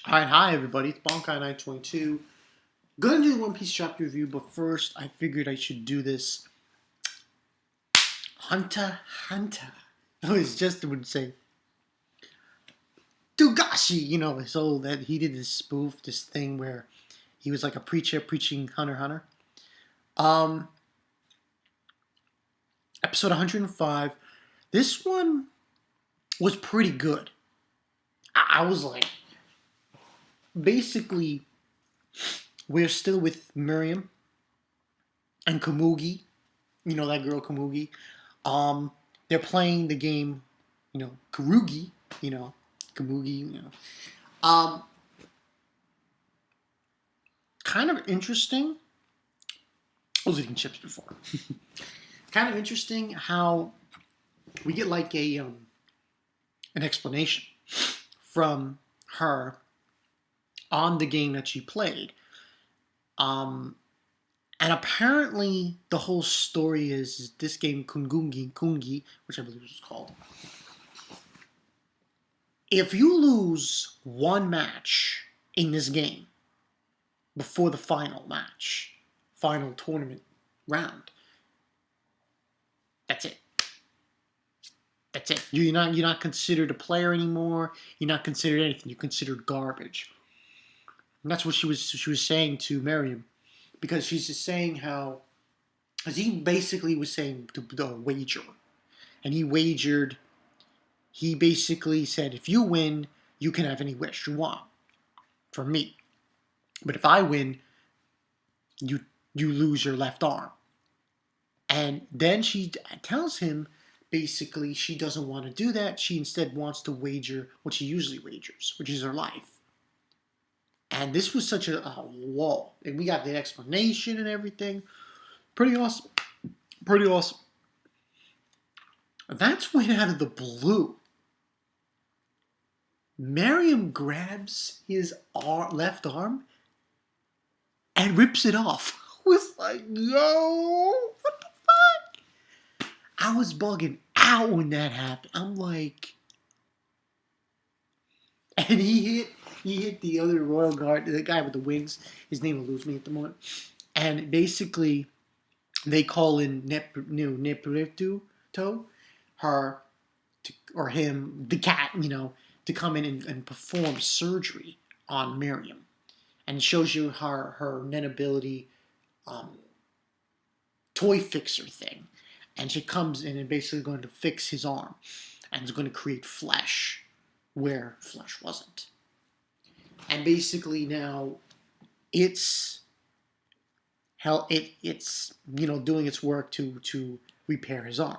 Alright, hi everybody, it's Bonkai922. Gonna do the One Piece chapter review, but first I figured I should do this Hunter. I was just would say Togashi, so that he did this spoof, this thing where he was like a preacher preaching Hunter. Um Episode 105. This one was pretty good. I was like, basically, we're still with Miriam and Komugi. You know that girl Komugi. They're playing the game, Karugi, Komugi. Um, Kind of interesting. I was eating chips before. Kind of interesting how we get like an explanation from her on the game that she played. And apparently the whole story is this game Kungi, which I believe it was called. If you lose one match in this game before the final match, final tournament round, that's it. That's it. You're not considered a player anymore. You're not considered anything. You're considered garbage. And that's what she was saying to Miriam, because she's just saying how, as he basically was saying to the wager, and he wagered. He basically said, if you win, you can have any wish you want from me. But if I win, you lose your left arm. And then she tells him, basically, she doesn't want to do that. She instead wants to wager what she usually wagers, which is her life. And this was such a whoa. And we got the explanation and everything. Pretty awesome. Pretty awesome. That's when out of the blue, Meruem grabs his left arm and rips it off. I was like, yo, what the fuck? I was bugging out when that happened. I'm like, and he hit the other royal guard, the guy with the wings. His name will lose me at the moment. And basically, they call in Nepretu, her, or him, the cat, to come in and perform surgery on Miriam. And it shows you her net ability toy fixer thing. And she comes in and basically going to fix his arm. And is going to create flesh where flesh wasn't. And basically now it's doing its work to repair his arm.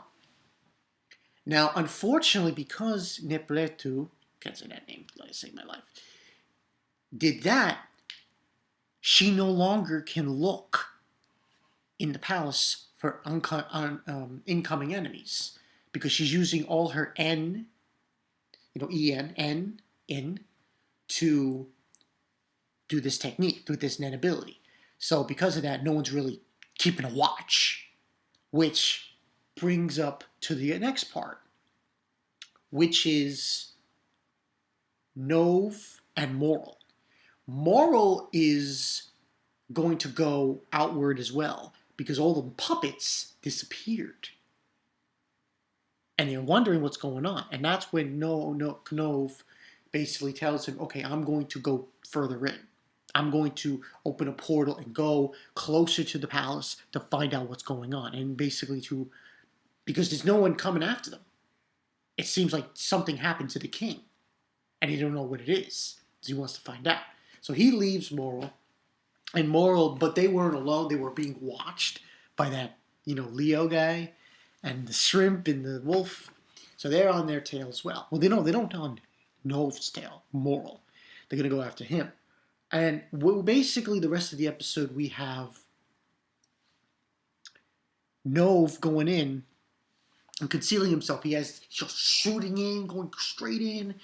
Now, unfortunately, because Nepretu, can't say that name, let me save my life, did that, she no longer can look in the palace for incoming enemies, because she's using all her N, N, to do this technique, do this net ability. So because of that, no one's really keeping a watch, which brings up to the next part, which is Nove and Moral. Moral is going to go outward as well, because all the puppets disappeared. And they're wondering what's going on. And that's when Nove basically tells him, okay, I'm going to go further in. I'm going to open a portal and go closer to the palace to find out what's going on. And basically because there's no one coming after them. It seems like something happened to the king. And he don't know what it is. So he wants to find out. So he leaves Moral. And Moral, but they weren't alone. They were being watched by that, Leo guy and the shrimp and the wolf. So they're on their tail as well. Well, they don't on Nove's tail, Moral. They're going to go after him. And basically the rest of the episode, we have Nove going in and concealing himself. He's just shooting in, going straight in,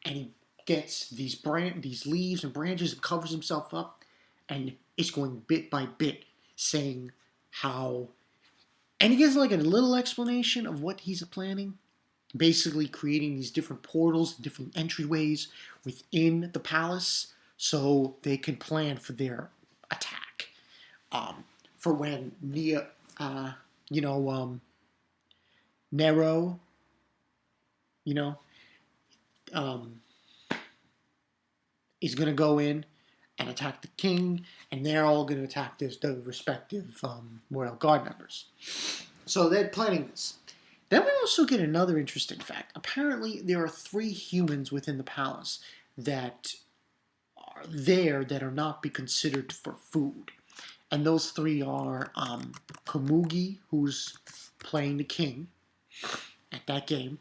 and he gets these leaves and branches and covers himself up, and it's going bit by bit, saying how, and he gives like a little explanation of what he's planning, basically creating these different portals, different entryways within the palace so they can plan for their attack. For when uh, you know, Nero, you know, um, is going to go in and attack the king, and they're all going to attack the respective royal guard members. So they're planning this. Then we also get another interesting fact. Apparently, there are 3 humans within the palace that are there that are not be considered for food. And those 3 are Komugi, who's playing the king at that game,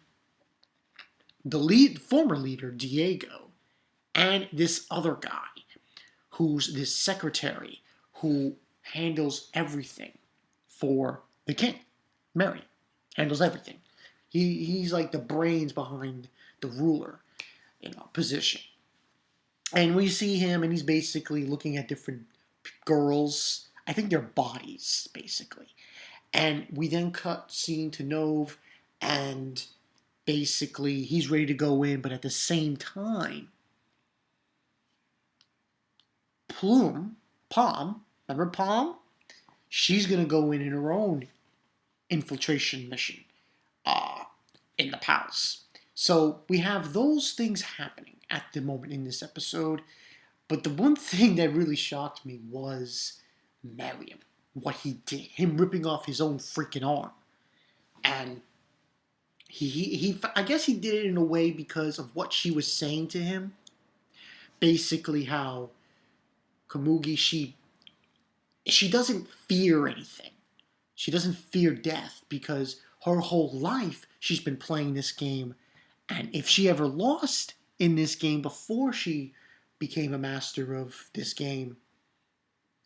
the former leader, Diego, and this other guy, who's this secretary who handles everything for the king. Meruem handles everything. He's like the brains behind the ruler, position. And we see him, and he's basically looking at different girls. I think their bodies, basically. And we then cut scene to Nove, and basically he's ready to go in, but at the same time, Palm, remember Palm? She's going to go in her own infiltration mission in the palace. So we have those things happening at the moment in this episode. But the one thing that really shocked me was Meruem. What he did. Him ripping off his own freaking arm. And I guess he did it in a way because of what she was saying to him. Basically how Komugi, she doesn't fear anything. She doesn't fear death because her whole life she's been playing this game. And if she ever lost in this game before she became a master of this game,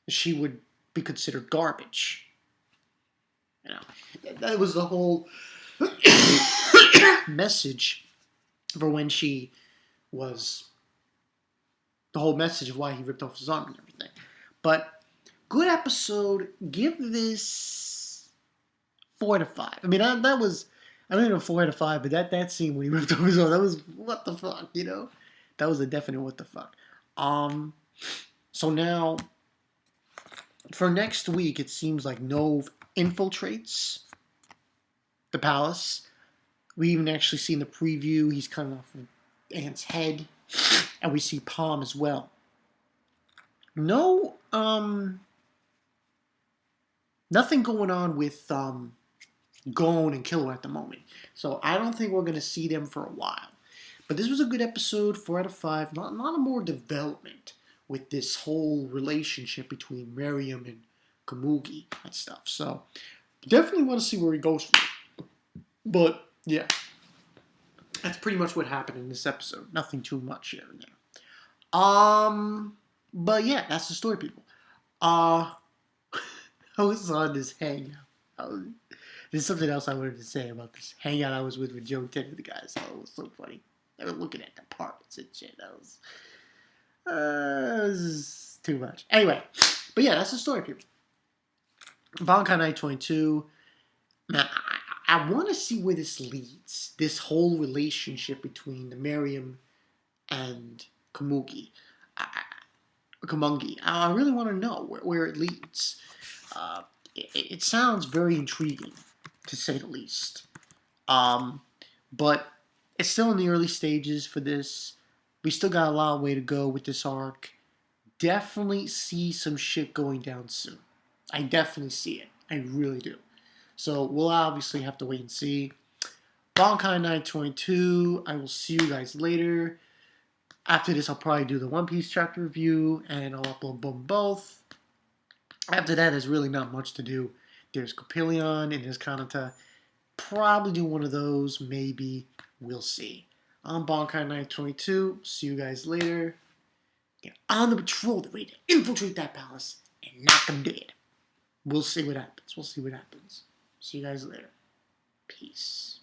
she would be considered garbage. That was the whole message for when she was the whole message of why he ripped off his arm and everything. But good episode. Give this 4 out of 5. I mean, that was, I don't know, 4 out of 5, but that scene when he ripped off his arm, that was what the fuck, That was a definite what the fuck. So now, for next week, it seems like Nove infiltrates the palace. We even actually see in the preview, he's cutting off Ant's head. And we see Palm as well. No, nothing going on with Gon and Killer at the moment. So I don't think we're going to see them for a while. But this was a good episode, 4 out of 5. Not a more development with this whole relationship between Meruem and Komugi and stuff. So definitely want to see where he goes from it. But yeah, that's pretty much what happened in this episode. Nothing too much here and there. But yeah, that's the story, people. I was on this hangout. There's something else I wanted to say about this hangout I was with Joe and Ted and the guys. Oh, it was so funny. They were looking at the apartments and shit. That was, it was too much. Anyway, but yeah, that's the story, people. Bankai Night 22. Now, I want to see where this leads. This whole relationship between the Meruem and Komugi. I really want to know where it leads. It sounds very intriguing, to say the least. But it's still in the early stages for this. We still got a long way to go with this arc. Definitely see some shit going down soon. I definitely see it. I really do. So we'll obviously have to wait and see. Bankai Night 22. I will see you guys later. After this, I'll probably do the One Piece chapter review, and I'll upload both. After that, there's really not much to do. There's Coppelion and there's Kanata. Probably do one of those, maybe. We'll see. I'm Bankai Night 22. See you guys later. Get on the patrol. They're ready to infiltrate that palace and knock them dead. We'll see what happens. See you guys later. Peace.